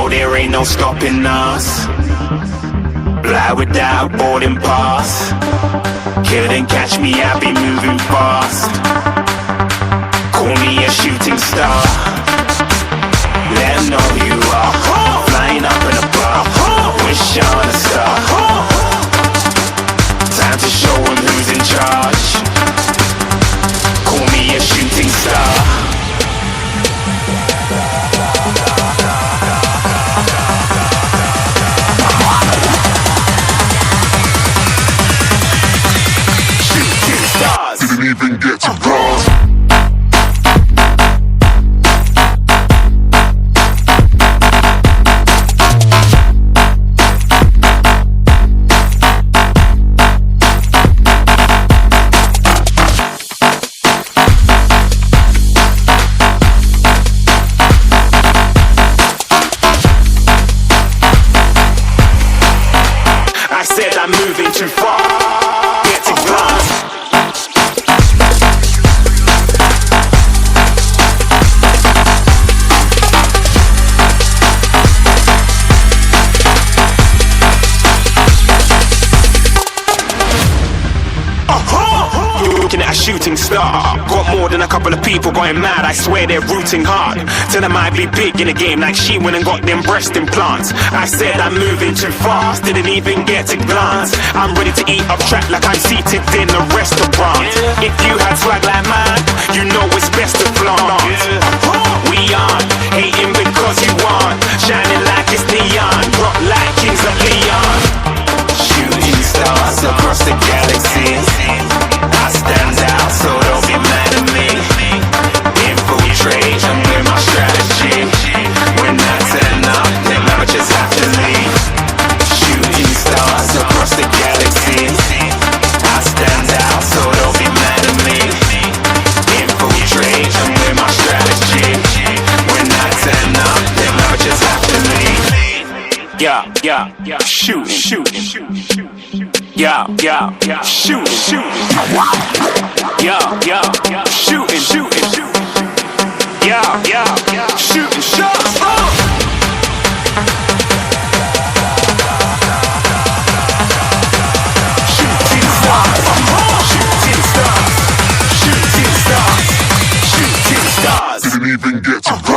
know there ain't no stopping us. Fly without boarding pass. Couldn't catch me, I be moving fast. Call me a shooting star. Let 'em know who you are. Flying up in a bar. Wish on a star. Time to show 'em who's in charge. Call me a shooting star. Didn't even get to cross. I said I'm moving too far. Get to glass. Looking at a shooting star. Got more than a couple of people going mad, I swear they're rooting hard. Tell them I be big in the game like she went and got them breast implants. I said I'm moving too fast, didn't even get a glance. I'm ready to eat up track like I'm seated in a restaurant. If you had swag like mine, you know it's best to flaunt. We aren't hating because you aren't shining like it's neon, rock like kings of Leon. Shooting stars across the galaxy. I stand out, so don't be mad at me. Infiltrate, I'm with my strategy. When I turn up, then I just have to leave. Shooting stars across the galaxy. I stand out, so don't be mad at me. Infiltrate, I'm with my strategy. When I turn up, then I just have to leave. Yeah, shooting. Yeah, shooting. Yeah, shooting. Yeah, shooting shots. Shooting stars. Shooting stars. Didn't even get to cross.